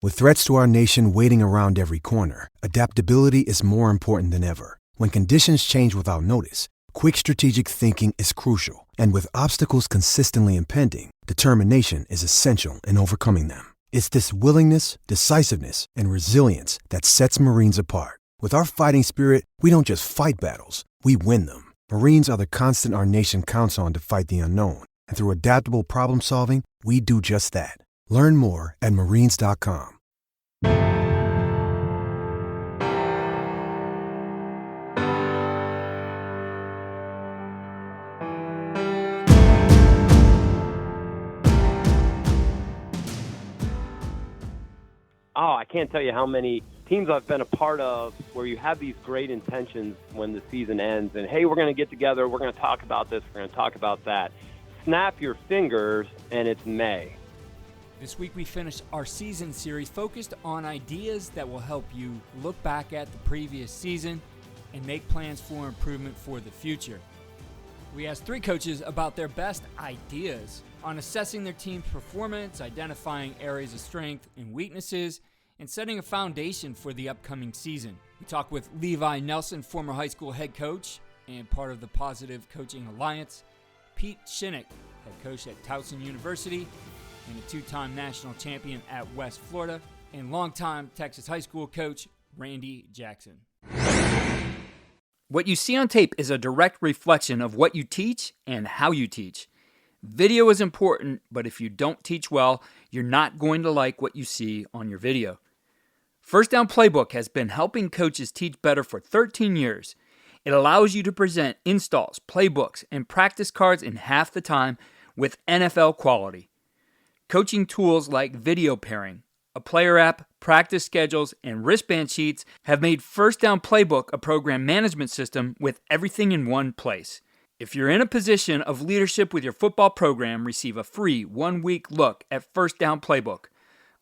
With threats to our nation waiting around every corner, adaptability is more important than ever. When conditions change without notice, quick strategic thinking is crucial. And with obstacles consistently impending, determination is essential in overcoming them. It's this willingness, decisiveness, and resilience that sets Marines apart. With our fighting spirit, we don't just fight battles, we win them. Marines are the constant our nation counts on to fight the unknown. And through adaptable problem solving, we do just that. Learn more at marines.com. I can't tell you how many teams I've been a part of where you have these great intentions when the season ends and, hey, we're going to get together, we're going to talk about this, we're going to talk about that. Snap your fingers, and it's May. This week we finished our season series focused on ideas that will help you look back at the previous season and make plans for improvement for the future. We asked 3 coaches about their best ideas on assessing their team's performance, identifying areas of strength and weaknesses, and setting a foundation for the upcoming season. We talked with Levi Nelson, former high school head coach and part of the Positive Coaching Alliance, Pete Shinnick, head coach at Towson University and a 2-time national champion at West Florida, and longtime Texas high school coach Randy Jackson. What you see on tape is a direct reflection of what you teach and how you teach. Video is important, but if you don't teach well, you're not going to like what you see on your video. First Down Playbook has been helping coaches teach better for 13 years. It allows you to present installs, playbooks, and practice cards in half the time with NFL quality. Coaching tools like video pairing, a player app, practice schedules, and wristband sheets have made First Down Playbook a program management system with everything in one place. If you're in a position of leadership with your football program, receive a free 1-week look at First Down Playbook.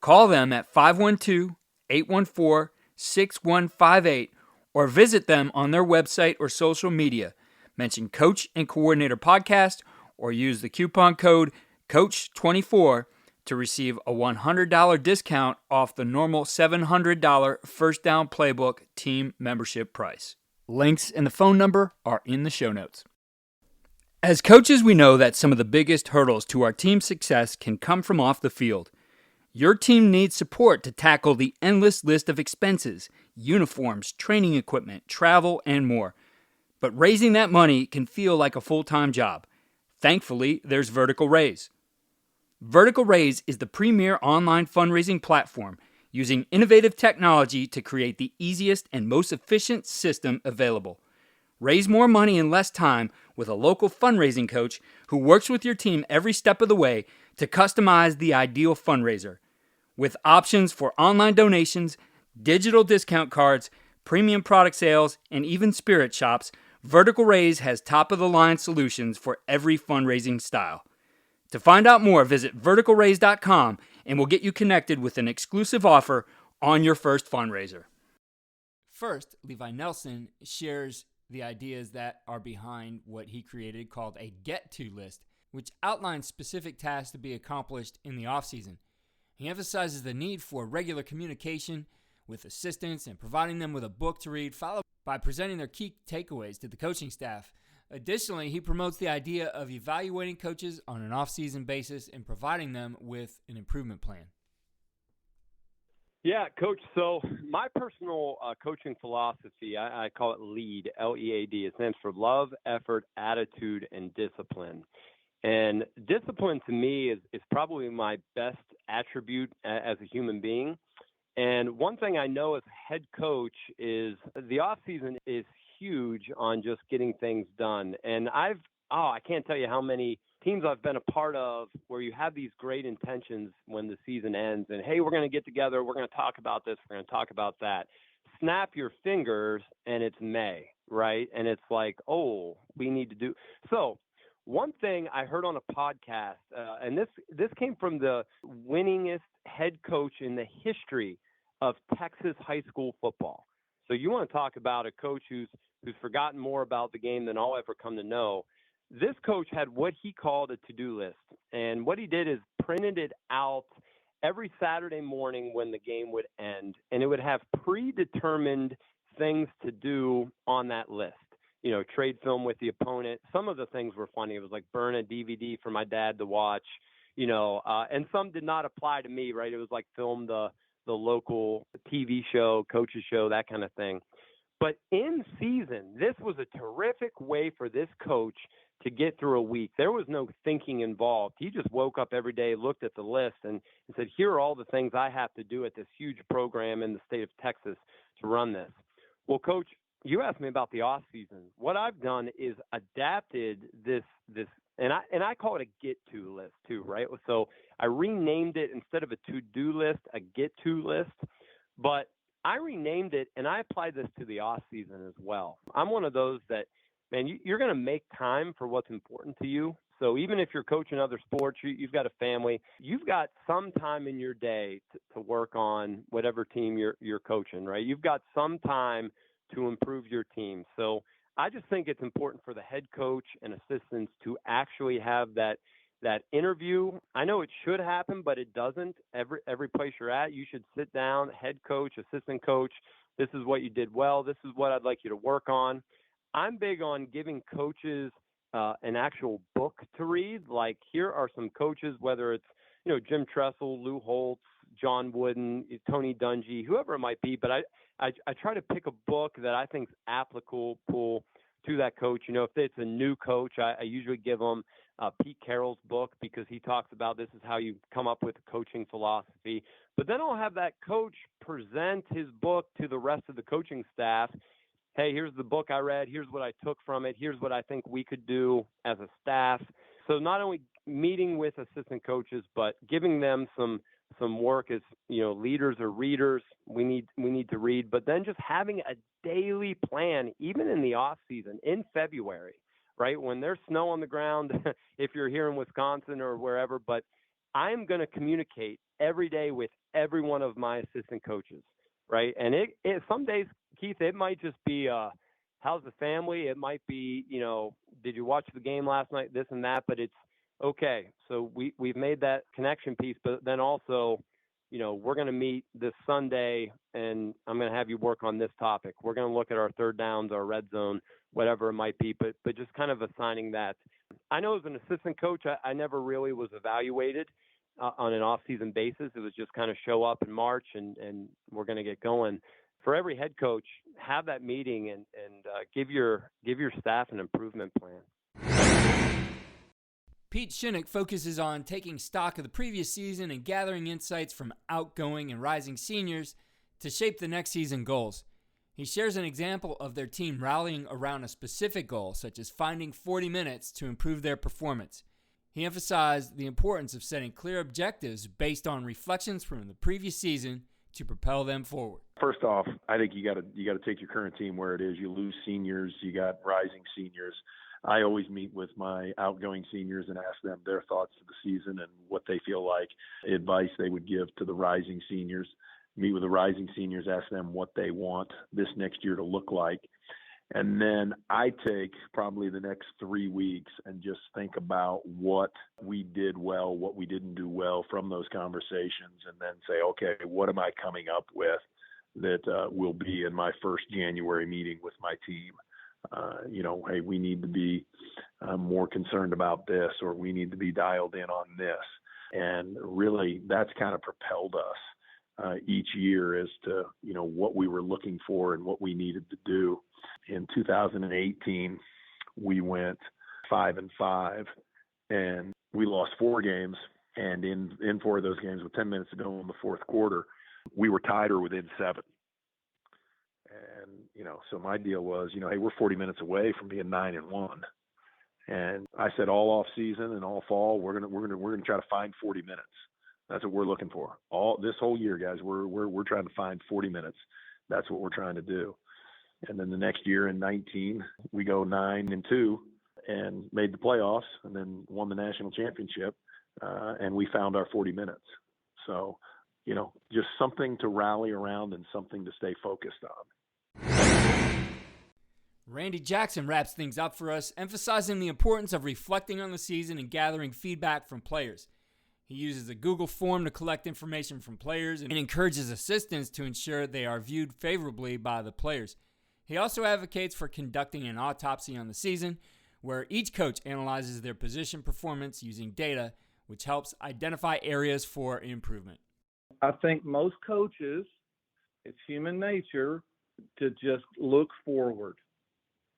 Call them at 512-814-6158 or visit them on their website or social media. Mention Coach and Coordinator Podcast or use the coupon code COACH24 to receive a $100 discount off the normal $700 First Down Playbook team membership price. Links and the phone number are in the show notes. As coaches, we know that some of the biggest hurdles to our team's success can come from off the field. Your team needs support to tackle the endless list of expenses, uniforms, training equipment, travel, and more. But raising that money can feel like a full-time job. Thankfully, there's Vertical Raise. Vertical Raise is the premier online fundraising platform using innovative technology to create the easiest and most efficient system available. Raise more money in less time with a local fundraising coach who works with your team every step of the way to customize the ideal fundraiser. With options for online donations, digital discount cards, premium product sales, and even spirit shops, Vertical Raise has top-of-the-line solutions for every fundraising style. To find out more, visit verticalraise.com and we'll get you connected with an exclusive offer on your first fundraiser. First, Levi Nelson shares the ideas that are behind what he created called a get-to list, which outlines specific tasks to be accomplished in the offseason. He emphasizes the need for regular communication with assistants and providing them with a book to read, followed by presenting their key takeaways to the coaching staff. Additionally, he promotes the idea of evaluating coaches on an off-season basis and providing them with an improvement plan. Yeah, Coach, so my personal coaching philosophy, I call it LEAD, L-E-A-D. It stands for love, effort, attitude, and discipline. And discipline to me is probably my best attribute as a human being. And one thing I know as a head coach is the offseason is huge on just getting things done. And I can't tell you how many teams I've been a part of where you have these great intentions when the season ends and, hey, we're going to get together, we're going to talk about this, we're going to talk about that. Snap your fingers and it's May, right? And it's like, oh, we need to do. So one thing I heard on a podcast, and this came from the winningest head coach in the history of Texas high school football. So you want to talk about a coach who's forgotten more about the game than I'll ever come to know. This coach had what he called a to-do list. And what he did is printed it out every Saturday morning when the game would end, and it would have predetermined things to do on that list. Trade film with the opponent. Some of the things were funny. It was like burn a DVD for my dad to watch, and some did not apply to me, right? It was like film the local TV show, coach's show, that kind of thing. But in season, this was a terrific way for this coach to get through a week. There was no thinking involved. He just woke up every day, looked at the list, and said, here are all the things I have to do at this huge program in the state of Texas to run this. Well, Coach, you asked me about the offseason. What I've done is adapted this, and I call it a get-to list too, right? So I renamed it, instead of a to-do list, a get-to list. But I renamed it, and I applied this to the offseason as well. I'm one of those that, man, you're going to make time for what's important to you. So even if you're coaching other sports, you've got a family, you've got some time in your day to work on whatever team you're coaching, right? You've got some time to improve your team. So I just think it's important for the head coach and assistants to actually have that interview. I know it should happen, but it doesn't. Every place you're at, you should sit down, head coach, assistant coach. This is what you did well. This is what I'd like you to work on. I'm big on giving coaches an actual book to read. Like, here are some coaches, whether it's, Jim Tressel, Lou Holtz, John Wooden, Tony Dungy, whoever it might be. But I try to pick a book that I think is applicable to that coach. If it's a new coach, I usually give them Pete Carroll's book, because he talks about this is how you come up with a coaching philosophy. But then I'll have that coach present his book to the rest of the coaching staff. Hey, here's the book I read. Here's what I took from it. Here's what I think we could do as a staff. So not only meeting with assistant coaches, but giving them some work as, leaders or readers. We need to read, but then just having a daily plan, even in the off season, in February, right? When there's snow on the ground, if you're here in Wisconsin or wherever, but I'm going to communicate every day with every one of my assistant coaches, right? And it some days, Keith, it might just be, how's the family? It might be, did you watch the game last night? This and that, but it's okay. So we've made that connection piece, but then also, we're going to meet this Sunday and I'm going to have you work on this topic. We're going to look at our third downs, our red zone, whatever it might be, but just kind of assigning that. I know as an assistant coach, I never really was evaluated on an off-season basis. It was just kind of show up in March and we're going to get going. For every head coach, have that meeting and give your staff an improvement plan. Pete Shinnick focuses on taking stock of the previous season and gathering insights from outgoing and rising seniors to shape the next season goals. He shares an example of their team rallying around a specific goal, such as finding 40 minutes to improve their performance. He emphasized the importance of setting clear objectives based on reflections from the previous season to propel them forward. First off, I think you got to take your current team where it is. You lose seniors, you got rising seniors. I always meet with my outgoing seniors and ask them their thoughts of the season and what they feel like, advice they would give to the rising seniors. Meet with the rising seniors, ask them what they want this next year to look like. And then I take probably the next 3 weeks and just think about what we did well, what we didn't do well from those conversations, and then say, okay, what am I coming up with that will be in my first January meeting with my team? Hey, we need to be more concerned about this, or we need to be dialed in on this. And really, that's kind of propelled us each year as to, what we were looking for and what we needed to do. In 2018, we went 5-5, and we lost 4 games. And in 4 of those games, with 10 minutes to go in the fourth quarter, we were tied or within 7. And, so my deal was, hey, we're 40 minutes away from being 9-1. And I said, all off season and all fall, we're going to try to find 40 minutes. That's what we're looking for. This whole year, guys, we're trying to find 40 minutes. That's what we're trying to do. And then the next year in 19, we go 9-2 and made the playoffs, and then won the national championship. And we found our 40 minutes. So, just something to rally around and something to stay focused on. Randy Jackson wraps things up for us, emphasizing the importance of reflecting on the season and gathering feedback from players. He uses a Google form to collect information from players and encourages assistants to ensure they are viewed favorably by the players. He also advocates for conducting an autopsy on the season, where each coach analyzes their position performance using data, which helps identify areas for improvement. I think most coaches, it's human nature to just look forward.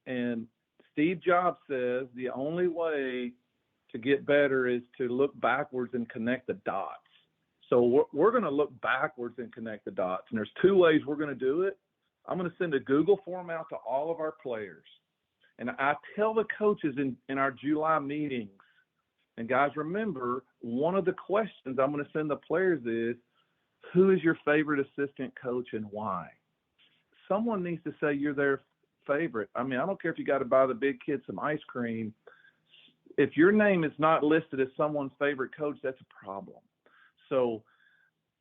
And Steve Jobs says the only way to get better is to look backwards and connect the dots. So we're going to look backwards and connect the dots. And there's two ways we're going to do it. I'm going to send a Google form out to all of our players. And I tell the coaches in our July meetings, and guys, remember, one of the questions I'm going to send the players is, who is your favorite assistant coach and why? Someone needs to say you're their favorite. I mean, I don't care if you got to buy the big kids some ice cream. If your name is not listed as someone's favorite coach, that's a problem. So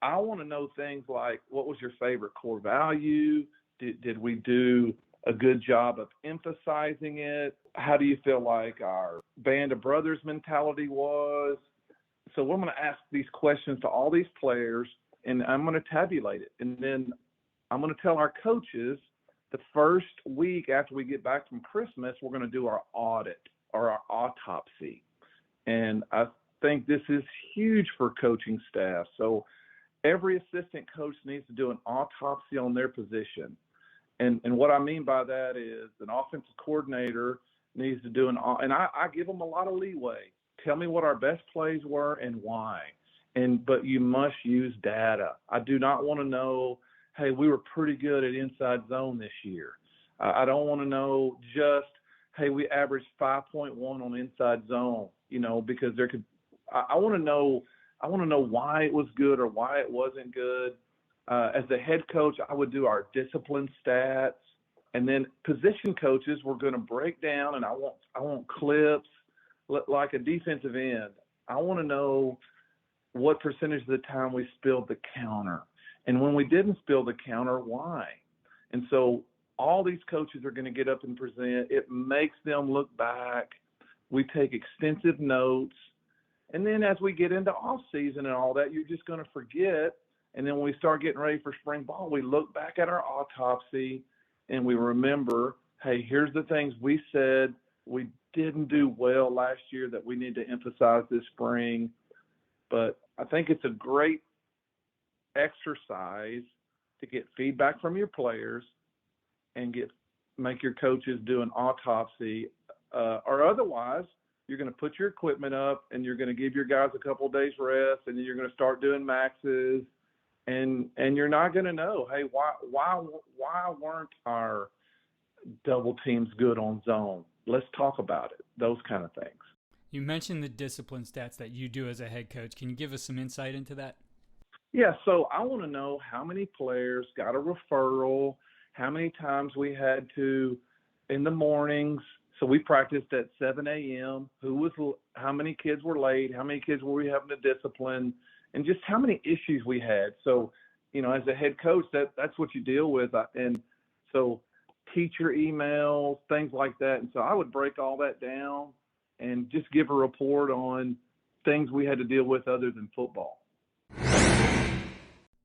I want to know things like, what was your favorite core value? Did we do a good job of emphasizing it? How do you feel like our band of brothers mentality was? So I'm going to ask these questions to all these players, and I'm going to tabulate it. And then I'm going to tell our coaches the first week after we get back from Christmas, we're going to do our audit or our autopsy. And I think this is huge for coaching staff. So every assistant coach needs to do an autopsy on their position. And what I mean by that is an offensive coordinator needs to do and I give them a lot of leeway. Tell me what our best plays were and why. But you must use data. I do not want to know, hey, we were pretty good at inside zone this year. I don't want to know just, hey, we averaged 5.1 on inside zone, because I want to know why it was good or why it wasn't good. As the head coach, I would do our discipline stats, and then position coaches were going to break down, and I want clips like a defensive end. I want to know what percentage of the time we spilled the counter, and when we didn't spill the counter, why? And so all these coaches are going to get up and present. It makes them look back. We take extensive notes, and then as we get into off-season and all that, you're just going to forget. And then when we start getting ready for spring ball, we look back at our autopsy and we remember, hey, here's the things we said we didn't do well last year that we need to emphasize this spring. But I think it's a great exercise to get feedback from your players and make your coaches do an autopsy, or otherwise you're going to put your equipment up and you're going to give your guys a couple of days rest, and then you're going to start doing maxes. And you're not going to know, hey, why weren't our double teams good on zone? Let's talk about it, those kind of things. You mentioned the discipline stats that you do as a head coach. Can you give us some insight into that? Yeah, so I want to know how many players got a referral, how many times we had to in the mornings. So we practiced at 7 a.m., how many kids were late, how many kids were we having to discipline, and just how many issues we had. So, as a head coach, that's what you deal with. And so teacher emails, things like that. And so I would break all that down and just give a report on things we had to deal with other than football.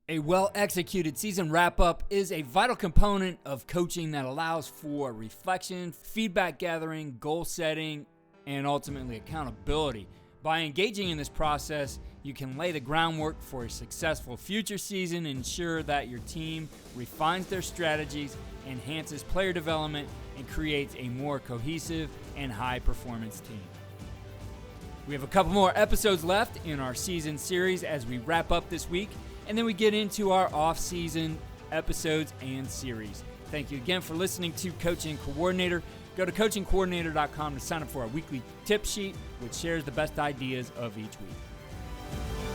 A well-executed season wrap-up is a vital component of coaching that allows for reflection, feedback gathering, goal setting, and ultimately accountability. By engaging in this process, you can lay the groundwork for a successful future season, ensure that your team refines their strategies, enhances player development, and creates a more cohesive and high-performance team. We have a couple more episodes left in our season series as we wrap up this week, and then we get into our off-season episodes and series. Thank you again for listening to Coaching Coordinator. Go to coachingcoordinator.com to sign up for our weekly tip sheet, which shares the best ideas of each week.